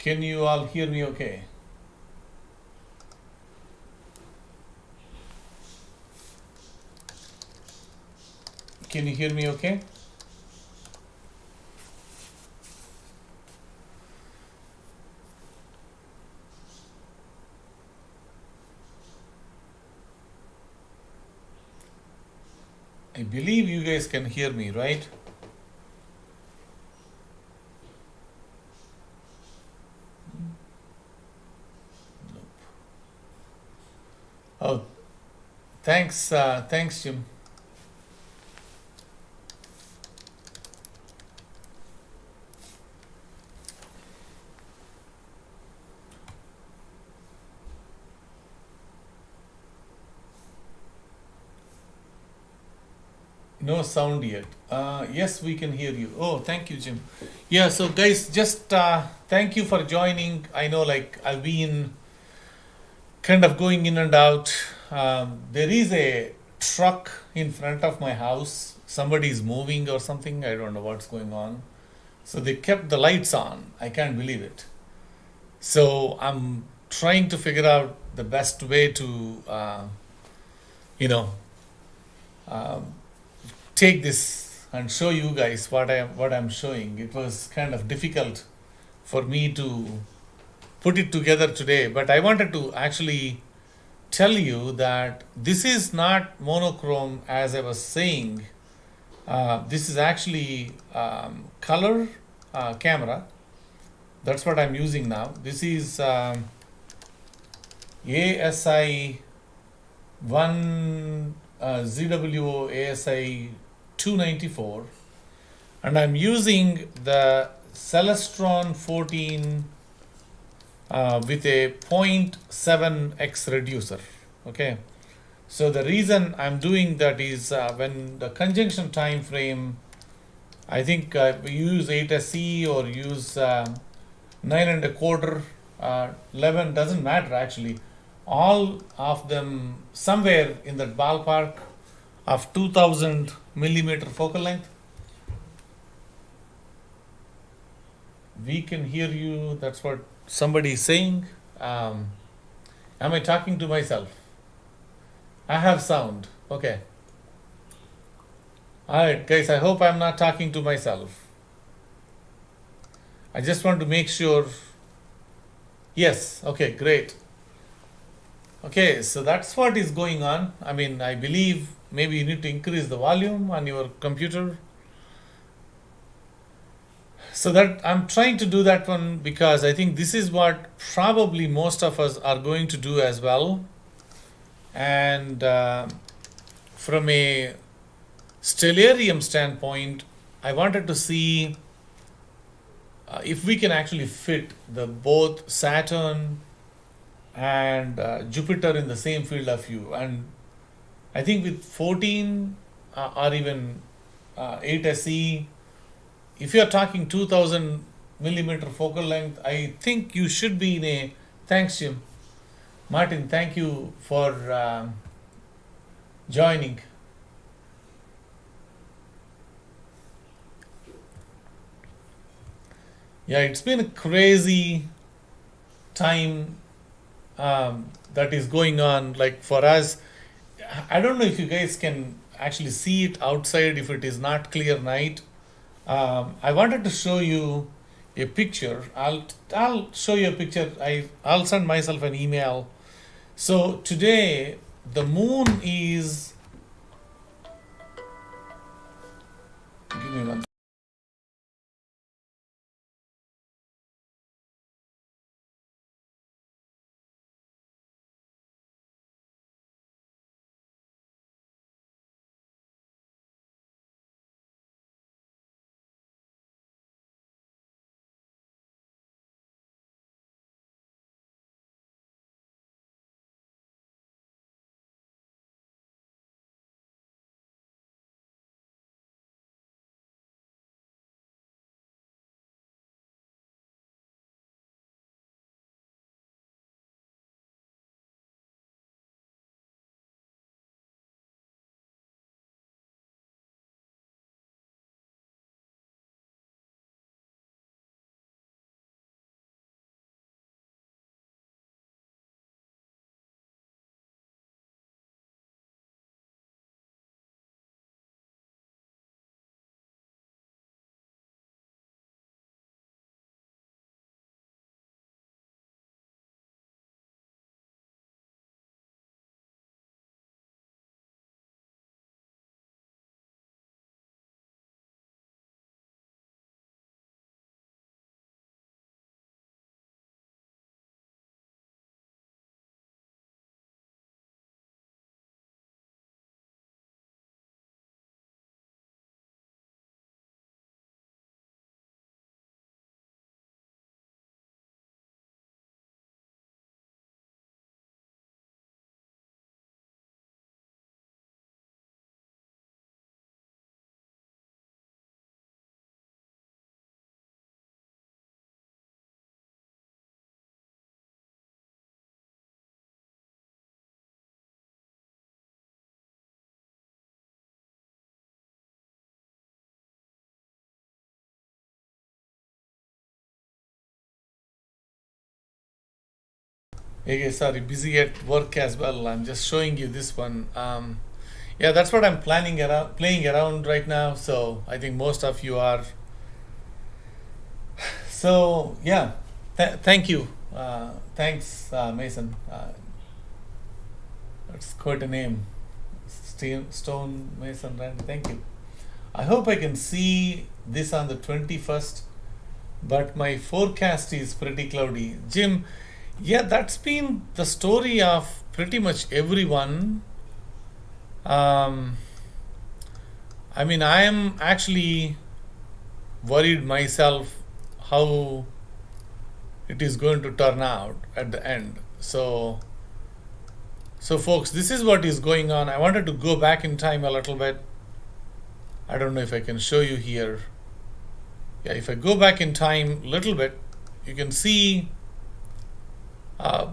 Can you all hear me okay? Can you hear me okay? I believe you guys can hear me, right? Oh, thanks, Jim. No sound yet. Yes, we can hear you. Oh, thank you, Jim. Yeah, so guys, just thank you for joining. I know, like, I've been kind of going in and out. There is a truck in front of my house. Somebody is moving or something. I don't know what's going on. So they kept the lights on. I can't believe it. So I'm trying to figure out the best way to, you know, take this and show you guys what I'm showing. It was kind of difficult for me to put it together today, but I wanted to actually tell you that this is not monochrome as I was saying. This is actually color camera. That's what I'm using now. This is ASI 1 ZWO ASI 294, and I'm using the Celestron 14 with a 0.7x reducer. Okay, so the reason I'm doing that is when the conjunction time frame, I think we use 8SE or use 9 and a quarter, 11, doesn't matter actually. All of them somewhere in that ballpark of 2000 millimeter focal length. We can hear you. That's what somebody is saying. Am I talking to myself? I have sound. Okay. All right, guys. I hope I'm not talking to myself. I just want to make sure. Yes. Okay. Great. Okay. So that's what is going on. I mean, I believe maybe you need to increase the volume on your computer. So that I'm trying to do that one because I think this is what probably most of us are going to do as well. And from a stellarium standpoint, I wanted to see if we can actually fit the both Saturn and Jupiter in the same field of view. And I think with 14 or even 8SE, if you're talking 2000 millimeter focal length, I think you should be in a. Thanks, Jim. Martin, thank you for joining. Yeah, it's been a crazy time that is going on. Like for us, I don't know if you guys can actually see it outside if it is not clear night. I wanted to show you a picture. I'll show you a picture. I'll send myself an email. So today the moon is. Give me one. Okay, sorry, busy at work as well. I'm just showing you this one. Yeah, that's what I'm playing around right now. So I think most of you are. So yeah, thank you. Thanks, Mason. That's quite a name, Stone Mason. Right? Thank you. I hope I can see this on the 21st, but my forecast is pretty cloudy. Jim, yeah, that's been the story of pretty much everyone. Um, I mean, I am actually worried myself how it is going to turn out at the end. So folks, this is what is going on. I wanted to go back in time a little bit. I don't know if I can show you here. Yeah, if I go back in time a little bit, you can see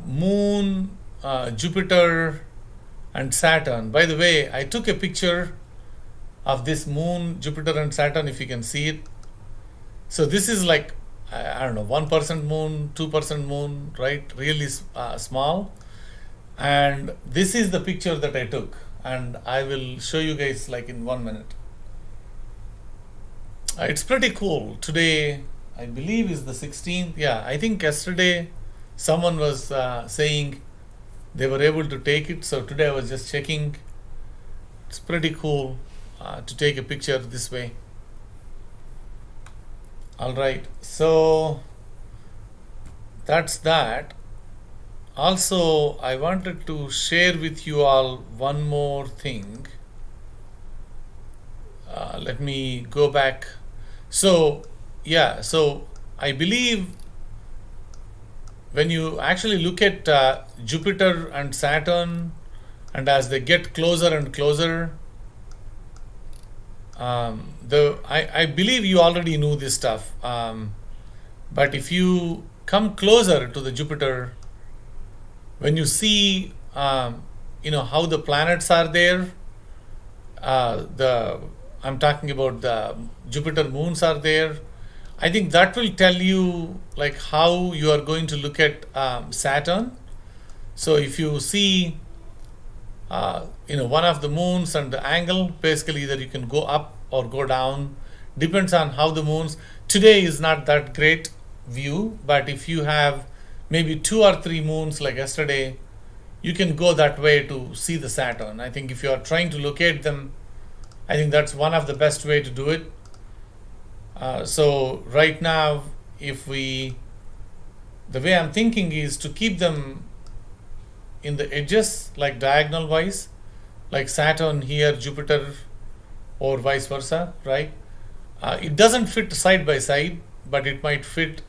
Moon, Jupiter, and Saturn. By the way, I took a picture of this Moon, Jupiter, and Saturn, if you can see it. So this is like, I don't know, 1% moon, 2% moon, right? Really small. And this is the picture that I took. And I will show you guys like in 1 minute. It's pretty cool. Today, I believe, is the 16th. Yeah, I think yesterday someone was saying they were able to take it. So today I was just checking. It's pretty cool to take a picture this way. All right, so that's that. Also, I wanted to share with you all one more thing. Let me go back. So, yeah, so I believe when you actually look at Jupiter and Saturn, and as they get closer and closer, I believe you already knew this stuff, but if you come closer to the Jupiter, when you see how the planets are there, I'm talking about the Jupiter moons are there. I think that will tell you like how you are going to look at Saturn. So if you see one of the moons and the angle, basically either you can go up or go down, depends on how the moons. Today is not that great view, but if you have maybe 2 or 3 moons like yesterday, you can go that way to see the Saturn. I think if you are trying to locate them, I think that's one of the best way to do it. So right now, the way I'm thinking is to keep them in the edges, like diagonal wise, like Saturn here, Jupiter, or vice versa, right? It doesn't fit side by side, but it might fit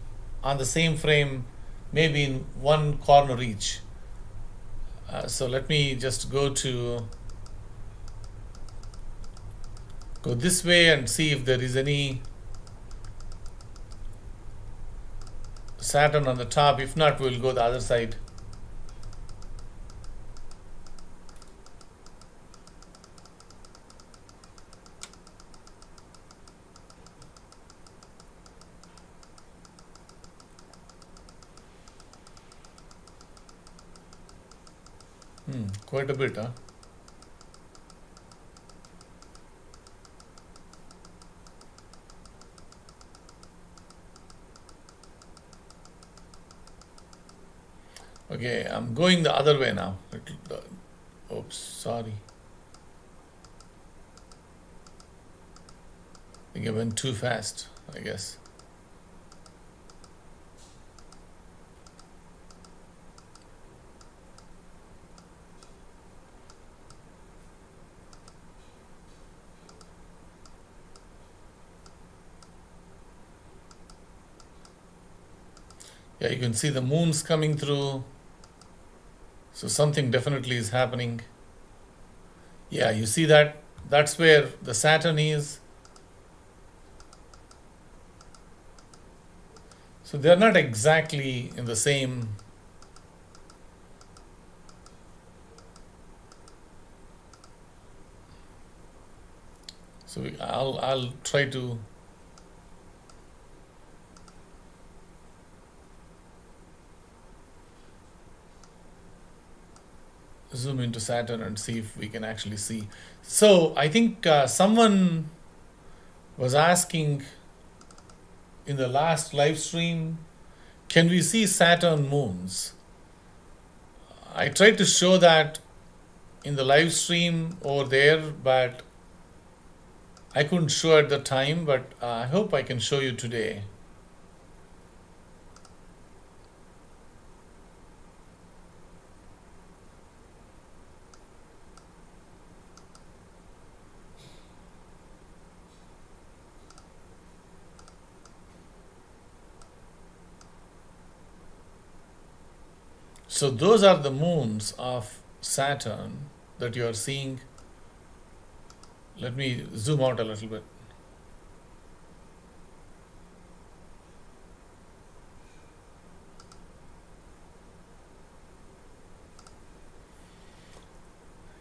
on the same frame, maybe in one corner each. So let me just go this way and see if there is any Saturn on the top. If not, we'll go the other side. Quite a bit, huh? Okay, I'm going the other way now. Oops, sorry. I think I went too fast, I guess. Yeah, you can see the moons coming through. So something definitely is happening. Yeah, you see that? That's where the Saturn is. So they're not exactly in the same. So I'll try to. zoom into Saturn and see if we can actually see. So I think someone was asking in the last live stream, can we see Saturn moons? I tried to show that in the live stream over there, but I couldn't show at the time, but I hope I can show you today. So those are the moons of Saturn that you are seeing. Let me zoom out a little bit.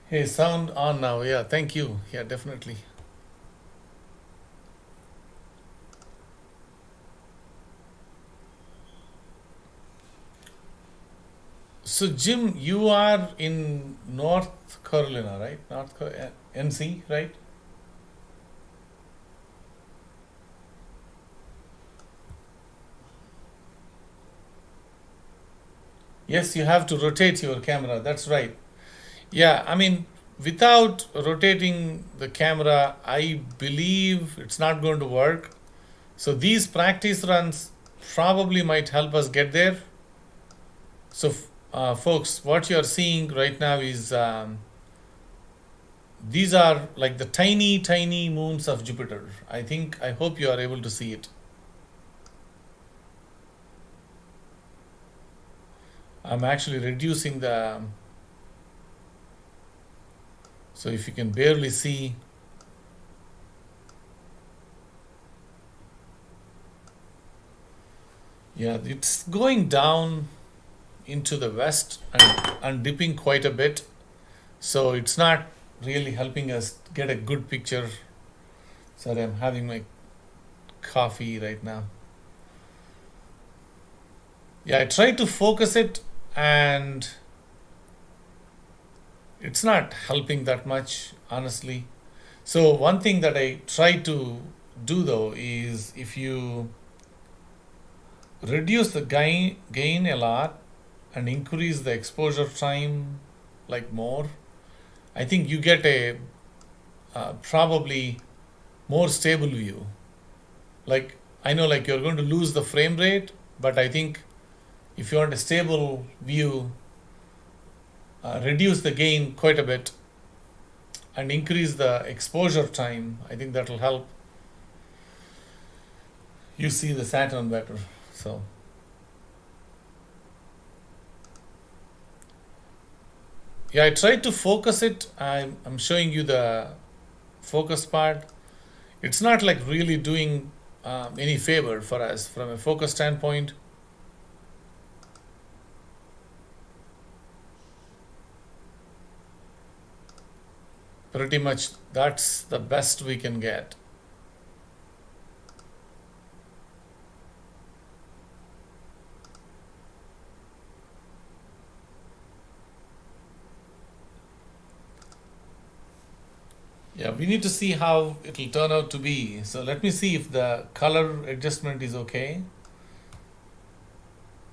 Hey, sound on now. Yeah, thank you. Yeah, definitely. So, Jim, you are in North Carolina, right? NC, right? Yes, you have to rotate your camera. That's right. Yeah, I mean, without rotating the camera, I believe it's not going to work. So these practice runs probably might help us get there. So, folks, what you're seeing right now is these are like the tiny, tiny moons of Jupiter. I hope you are able to see it. I'm actually reducing the, so if you can barely see, yeah, it's going down into the west and dipping quite a bit. So it's not really helping us get a good picture. Sorry, I'm having my coffee right now. Yeah, I tried to focus it and it's not helping that much, honestly. So one thing that I try to do though is if you reduce the gain a lot and increase the exposure time like more, I think you get a probably more stable view. Like I know like you're going to lose the frame rate, but I think if you want a stable view, reduce the gain quite a bit and increase the exposure time. I think that will help you see the Saturn better. So yeah, I tried to focus it. I'm showing you the focus part. It's not like really doing any favor for us from a focus standpoint. Pretty much that's the best we can get. Yeah, we need to see how it'll turn out to be. So let me see if the color adjustment is okay.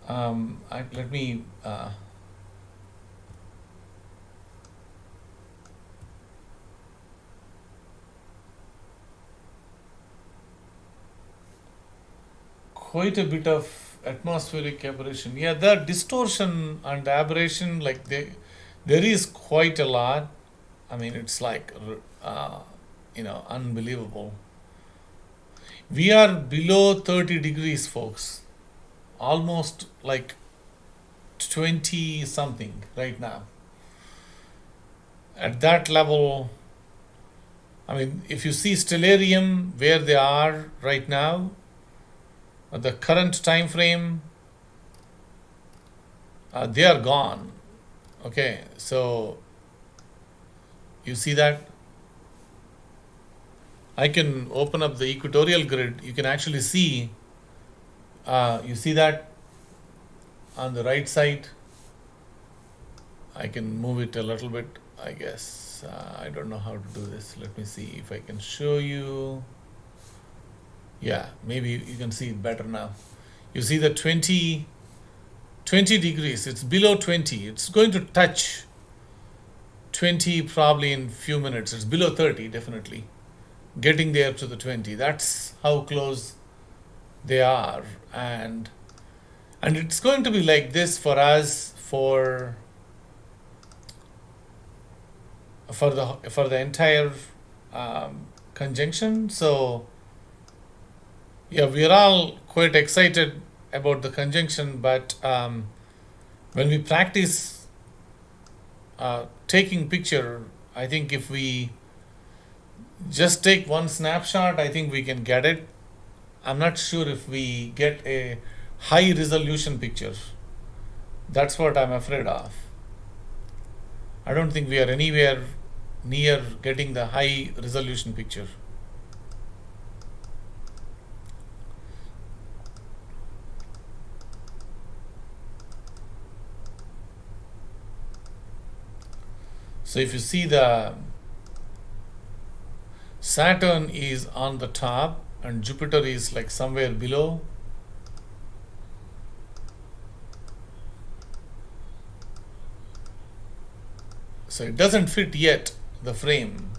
Let me quite a bit of atmospheric aberration. Yeah, the distortion and aberration, like there is quite a lot. I mean, it's like unbelievable. We are below 30 degrees, folks. Almost like 20 something right now. At that level, I mean, if you see stellarium where they are right now, at the current time frame, they are gone. Okay, so you see that? I can open up the equatorial grid. You can actually see, you see that on the right side. I can move it a little bit, I guess. I don't know how to do this. Let me see if I can show you. Yeah, maybe you can see it better now. You see the 20 degrees, it's below 20. It's going to touch 20 probably in few minutes. It's below 30 definitely. Getting there to the 20. That's how close they are. And it's going to be like this for us for the entire conjunction. So yeah, we're all quite excited about the conjunction, but when we practice taking picture, I think if we just take one snapshot, I think we can get it. I'm not sure if we get a high resolution picture. That's what I'm afraid of. I don't think we are anywhere near getting the high resolution picture. So if you see, the Saturn is on the top and Jupiter is like somewhere below. So it doesn't fit yet, the frame.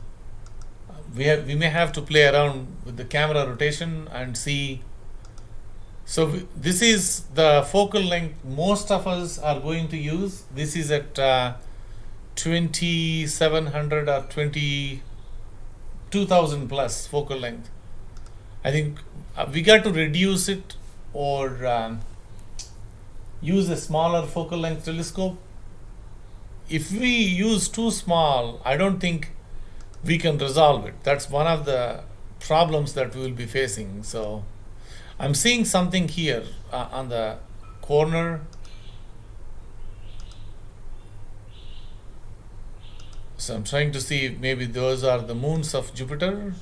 We may have to play around with the camera rotation and see. So this is the focal length most of us are going to use. This is at 2700 or 22,000 plus focal length. I think we got to reduce it or use a smaller focal length telescope. If we use too small, I don't think we can resolve it. That's one of the problems that we will be facing. So I'm seeing something here on the corner. So I'm trying to see if maybe those are the moons of Jupiter.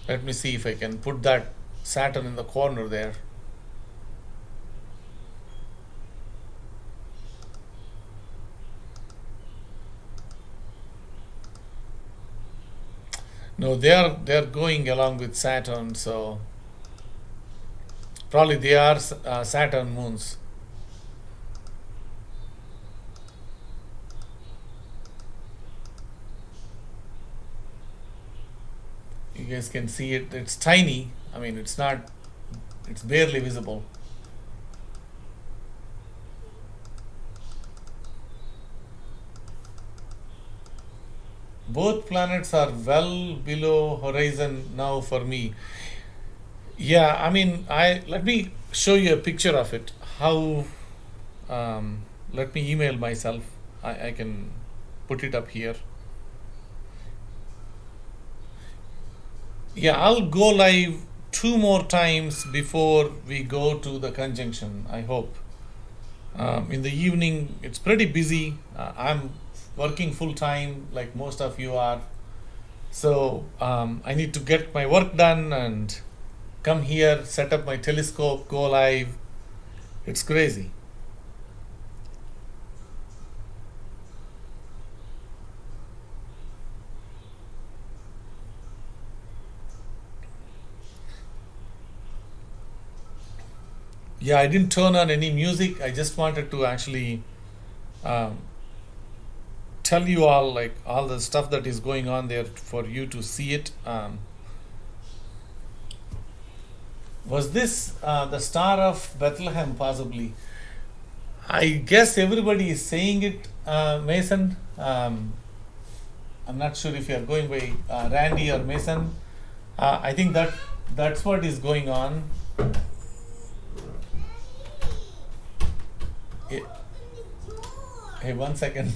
Let me see if I can put that Saturn in the corner there. No, they're going along with Saturn, so probably they are Saturn moons. You guys can see it. It's tiny. I mean, it's not. It's barely visible. Both planets are well below horizon now for me. Yeah, I mean, I let me show you a picture of it. How? Let me email myself. I can put it up here. Yeah, I'll go live two more times before we go to the conjunction, I hope. In the evening, it's pretty busy. I'm working full time, like most of you are. So I need to get my work done and come here, set up my telescope, go live. It's crazy. Yeah, I didn't turn on any music. I just wanted to actually um, tell you all like all the stuff that is going on there for you to see it. Was this the Star of Bethlehem? Possibly. I guess everybody is saying it, Mason. I'm not sure if you are going by Randy or Mason. I think that's what is going on. Eh, Hey, 1 second.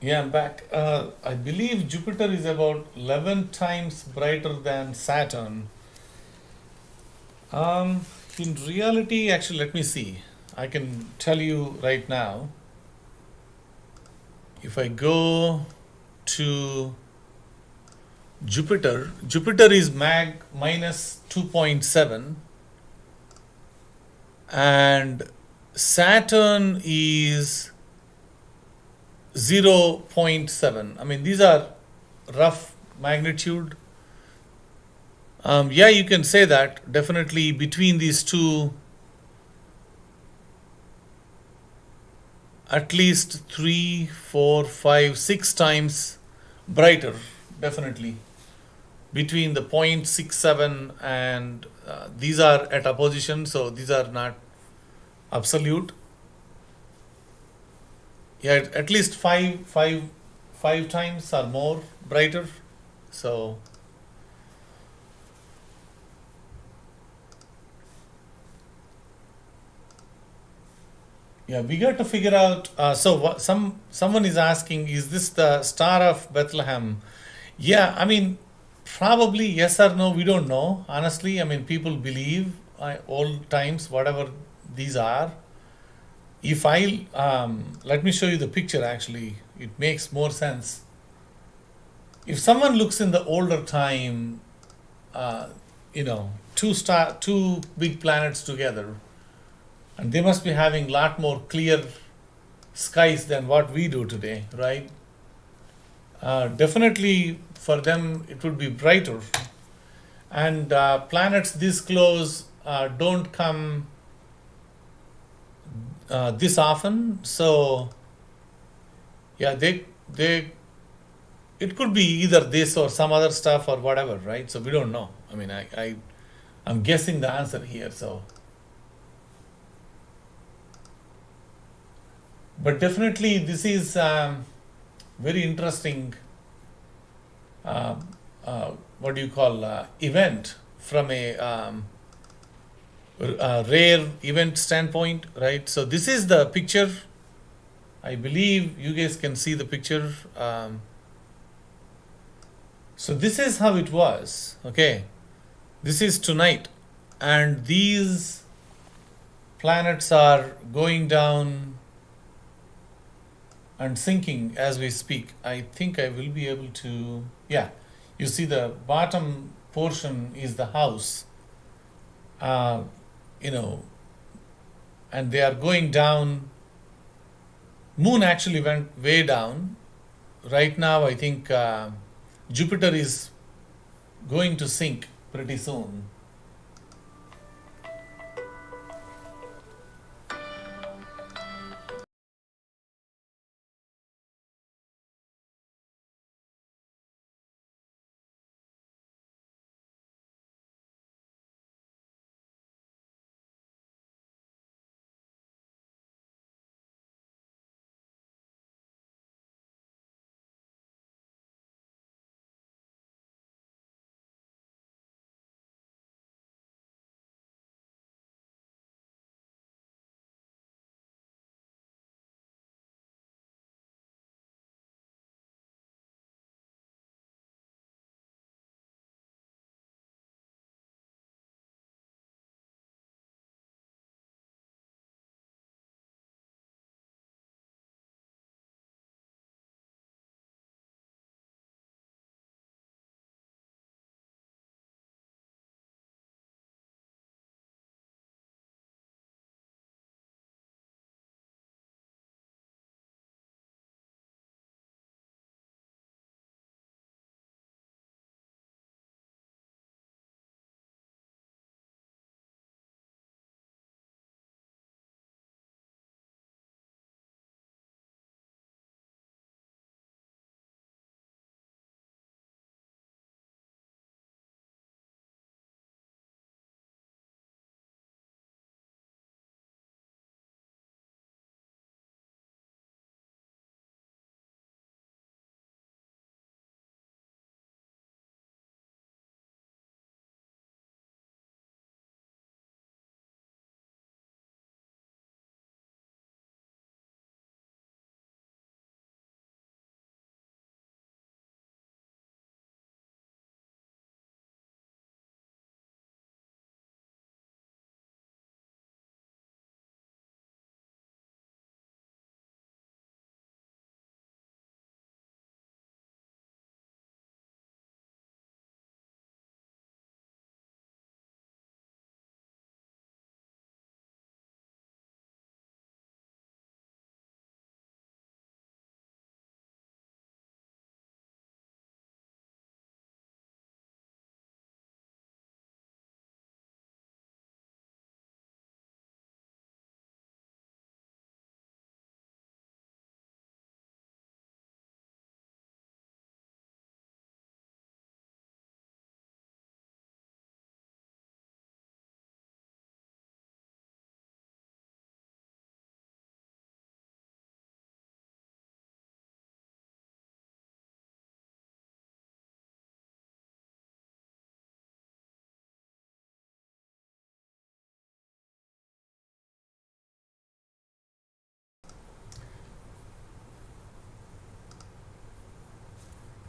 Yeah, I'm back. I believe Jupiter is about 11 times brighter than Saturn. Um, in reality, actually, let me see. I can tell you right now. If I go to Jupiter, Jupiter is mag minus 2.7, and Saturn is 0.7. I mean, these are rough magnitude. Yeah, you can say that. Definitely between these two, at least 3, 4, 5, 6 times brighter. Definitely. Between the 0.67 and these are at opposition, so these are not absolute. Yeah, at least five times or more brighter. So yeah, we got to figure out. So what, someone is asking, is this the Star of Bethlehem? Yeah, I mean, probably yes or no. We don't know. Honestly, I mean, people believe all times whatever these are. If I let me show you the picture. Actually, it makes more sense. If someone looks in the older time, uh, two big planets together, and they must be having lot more clear skies than what we do today, right? Definitely for them it would be brighter. And planets this close don't come this often, so yeah, they it could be either this or some other stuff or whatever, right? So we don't know. I mean, I'm guessing the answer here. So, but definitely this is very interesting. Uh, what do you call event from a rare event standpoint, right? So this is the picture. I believe you guys can see the picture. So this is how it was. Okay, this is tonight, and these planets are going down and sinking as we speak. I think I will be able to. Yeah, you see the bottom portion is the house. Uh, you know, and they are going down. Moon actually went way down. Right now, I think Jupiter is going to sink pretty soon.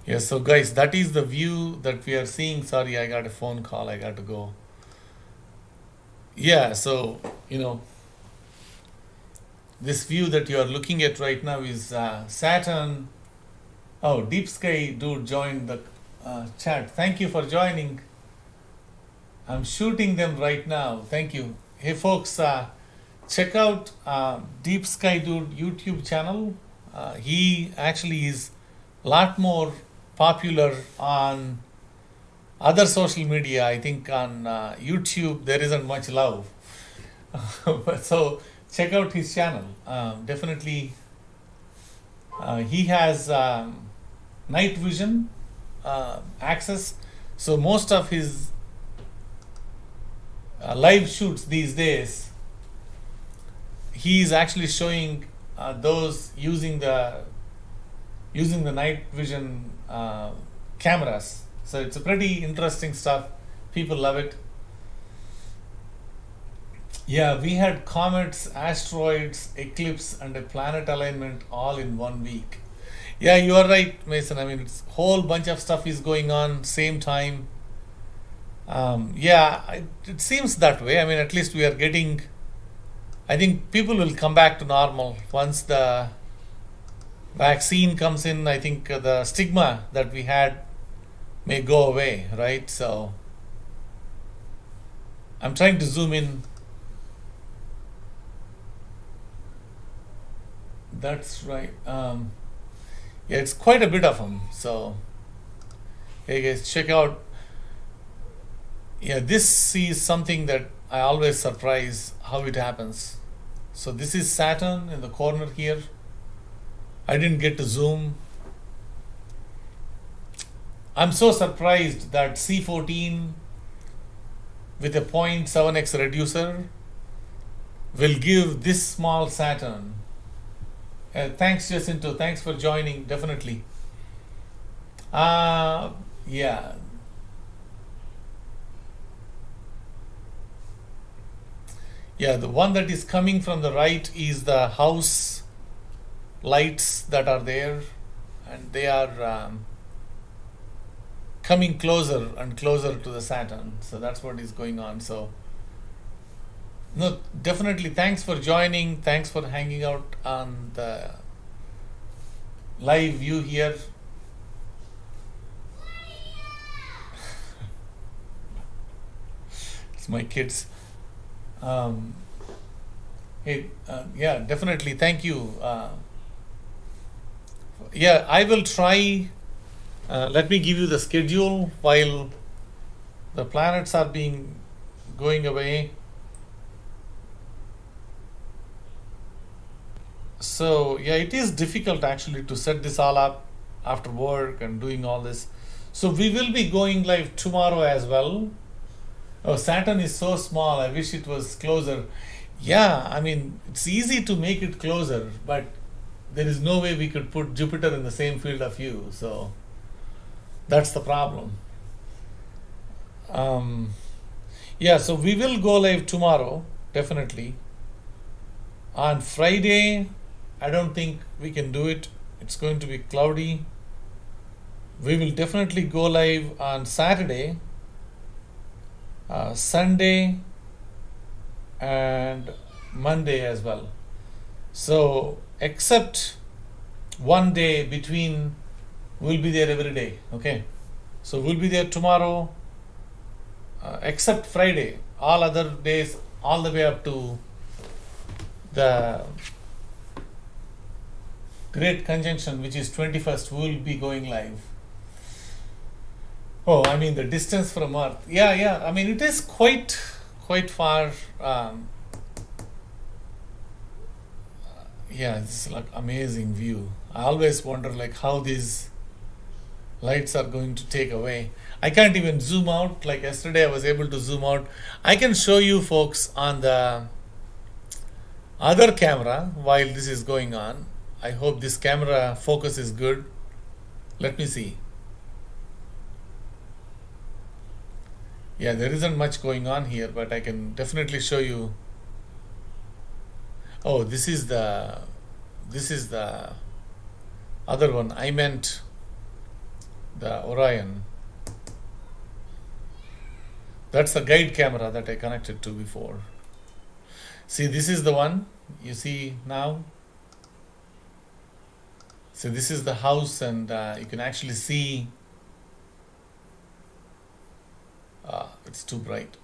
Yeah, so guys, that is the view that we are seeing. Sorry, I got a phone call. I got to go. Yeah, so, this view that you are looking at right now is Saturn. Oh, Deep Sky Dude joined the chat. Thank you for joining. I'm shooting them right now. Thank you. Hey, folks, check out Deep Sky Dude YouTube channel. He actually is a lot more popular on other social media. I think on YouTube there isn't much love. So check out his channel. Definitely, he has night vision access. So most of his live shoots these days, he is actually showing those using the night vision cameras. So it's a pretty interesting stuff. People love it. Yeah, we had comets, asteroids, eclipse, and a planet alignment all in 1 week. Yeah, you are right, Mason. I mean, it's a whole bunch of stuff is going on same time. It seems that way. I mean, at least we are getting. I think people will come back to normal once the vaccine comes in. I think the stigma that we had may go away, right? So I'm trying to zoom in. That's right. Yeah, it's quite a bit of them. So, hey guys, check out. Yeah, this is something that I always surprise how it happens. So this is Saturn in the corner here. I didn't get to zoom. I'm so surprised that C14 with a 0.7x reducer will give this small Saturn. Thanks, Jacinto. Thanks for joining. Definitely. Yeah. Yeah, the one that is coming from the right is the house lights that are there, and they are coming closer and closer to the Saturn. So that's what is going on. So, no, definitely thanks for joining. Thanks for hanging out on the live view here. It's my kids. Yeah, definitely. Thank you. Yeah, I will try. Let me give you the schedule while the planets are going away. So yeah, it is difficult actually to set this all up after work and doing all this. So we will be going live tomorrow as well. Oh, Saturn is so small. I wish it was closer. Yeah, I mean, it's easy to make it closer, but there is no way we could put Jupiter in the same field of view. So that's the problem. Yeah, so we will go live tomorrow, definitely. On Friday, I don't think we can do it. It's going to be cloudy. We will definitely go live on Saturday, Sunday, and Monday as well. So except one day between, we'll be there every day. Okay, so we'll be there tomorrow, except Friday. All other days, all the way up to the Great Conjunction, which is 21st, we'll be going live. Oh, I mean the distance from Earth. Yeah. I mean it is quite far. Yeah, it's like amazing view. I always wonder like how these lights are going to take away. I can't even zoom out. Like yesterday, I was able to zoom out. I can show you folks on the other camera while this is going on. I hope this camera focus is good. Let me see. Yeah, there isn't much going on here, but I can definitely show you. Oh, this is the other one. I meant the Orion. That's the guide camera that I connected to before. See, this is the one you see now. So this is the house, and you can actually see. It's too bright.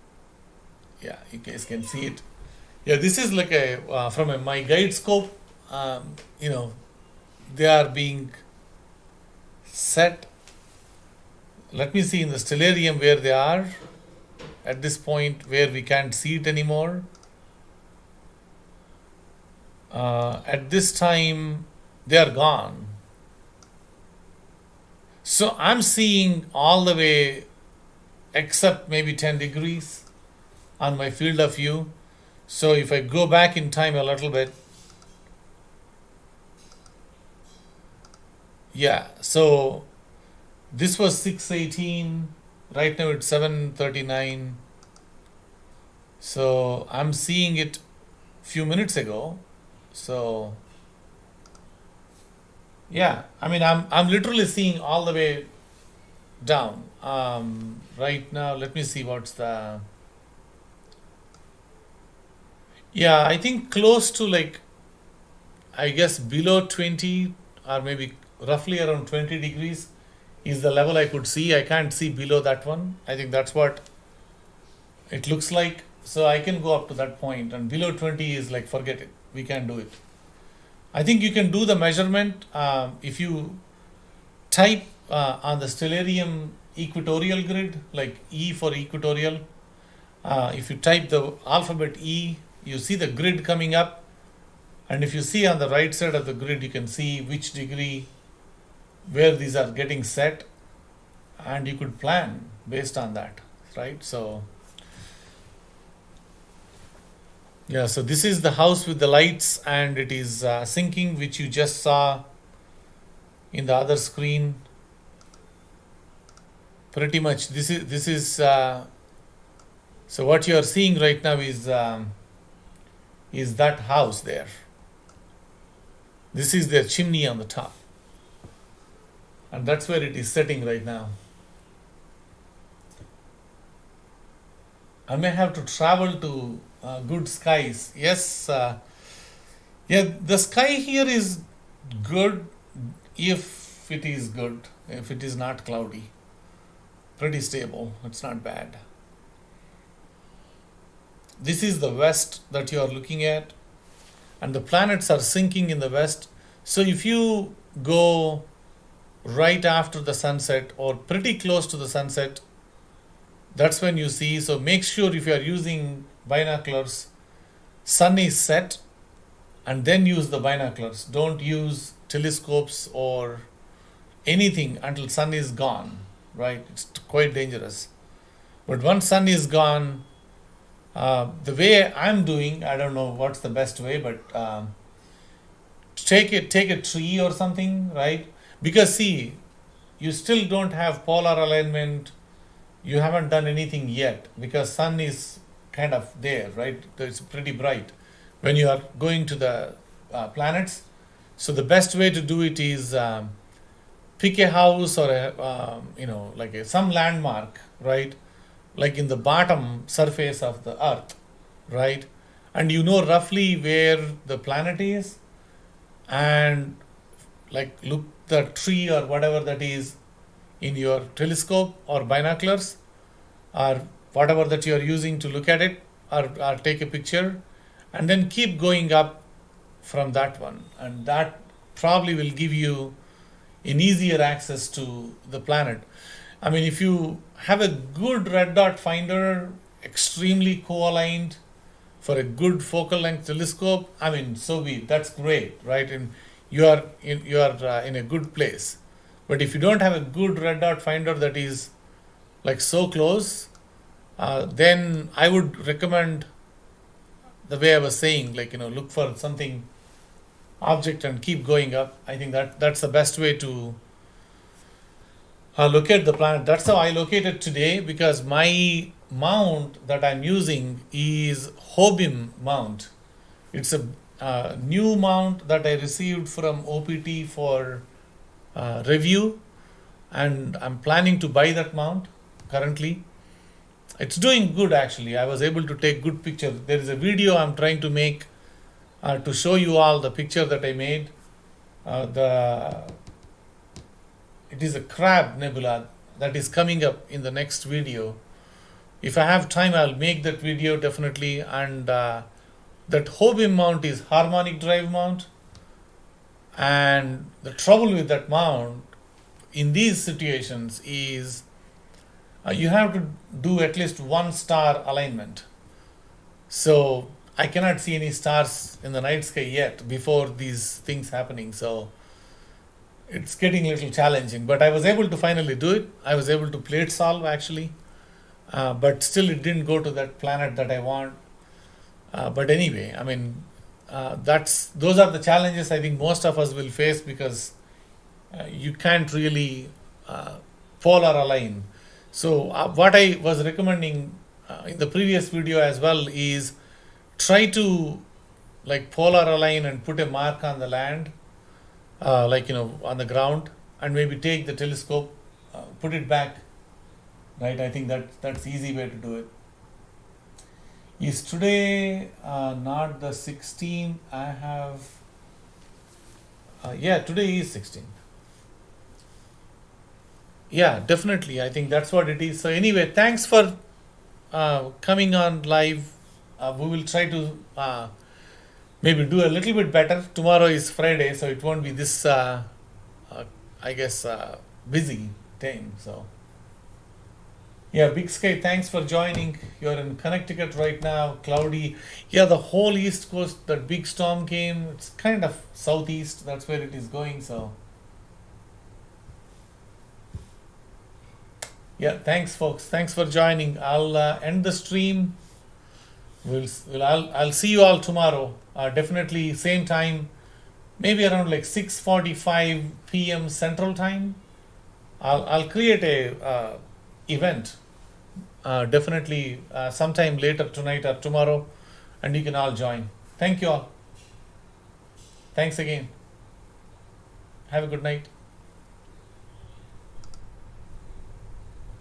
Yeah, you guys can see it. Yeah, this is like a from my guide scope. They are being set. Let me see in the stellarium where they are at this point, where we can't see it anymore. At this time, they are gone. So I'm seeing all the way except maybe 10 degrees on my field of view. So if I go back in time a little bit, yeah, so this was 6:18, right now it's 7:39. So I'm seeing it few minutes ago. So yeah, I mean, I'm literally seeing all the way down. Right now, let me see what's the. Yeah, I think close to like, I guess below 20 or maybe roughly around 20 degrees is the level I could see. I can't see below that one. I think that's what it looks like. So I can go up to that point, and below 20 is like, forget it. We can't do it. I think you can do the measurement if you type on the stellarium equatorial grid, like E for equatorial. If you type the alphabet E, you see the grid coming up. And if you see on the right side of the grid, you can see which degree, where these are getting set. And you could plan based on that, right? So, yeah, so this is the house with the lights, and it is sinking, which you just saw in the other screen. Pretty much, this is so what you are seeing right now is that house there. This is their chimney on the top, and that's where it is setting right now. I may have to travel to good skies. Yes, yeah, the sky here is good if it is good, if it is not cloudy. Pretty stable, it's not bad. This is the west that you are looking at, and the planets are sinking in the west. So if you go right after the sunset or pretty close to the sunset, that's when you see. So make sure if you are using binoculars, sun is set, and then use the binoculars. Don't use telescopes or anything until sun is gone, right? It's quite dangerous. But once sun is gone, the way I'm doing, I don't know what's the best way, but take a tree or something, right? Because see, you still don't have polar alignment. You haven't done anything yet because sun is kind of there, right? It's pretty bright when you are going to the planets. So the best way to do it is pick a house or some landmark, right? Like in the bottom surface of the earth, right? And you know roughly where the planet is, and like look the tree or whatever that is in your telescope or binoculars or whatever that you are using to look at it, or take a picture, and then keep going up from that one, and that probably will give you an easier access to the planet. I mean, if you have a good red dot finder, extremely co-aligned for a good focal length telescope, I mean, so be it. That's great, right? And you are in a good place. But if you don't have a good red dot finder that is like so close, then I would recommend the way I was saying, like, look for something object and keep going up. I think that's the best way to locate the planet. That's how I located today, because my mount that I'm using is Hobim mount. It's a new mount that I received from OPT for review, and I'm planning to buy that mount currently. It's doing good actually. I was able to take good pictures. There is a video I'm trying to make to show you all the picture that I made. It is a crab nebula that is coming up in the next video. If I have time, I'll make that video definitely. And that Hobim mount is harmonic drive mount. And the trouble with that mount in these situations is you have to do at least one star alignment. So I cannot see any stars in the night sky yet before these things happening. So it's getting a little challenging, but I was able to finally do it. I was able to plate solve actually, but still it didn't go to that planet that I want. But anyway, I mean, those are the challenges I think most of us will face, because you can't really polar align. So what I was recommending in the previous video as well is try to like polar align and put a mark on the land, on the ground, and maybe take the telescope, put it back, right? I think that's easy way to do it. Is today not the 16th? I have, today is 16th. Yeah, definitely. I think that's what it is. So anyway, thanks for coming on live. We will try to maybe do a little bit better. Tomorrow is Friday, so it won't be this, busy time. So, yeah, Big Sky, thanks for joining. You're in Connecticut right now, cloudy. Yeah, the whole East Coast, that big storm came. It's kind of southeast. That's where it is going. So, yeah, thanks, folks. Thanks for joining. I'll end the stream. I'll see you all tomorrow. Definitely same time, maybe around like 6:45 p.m. Central Time. I'll create a event. Definitely sometime later tonight or tomorrow, and you can all join. Thank you all. Thanks again. Have a good night.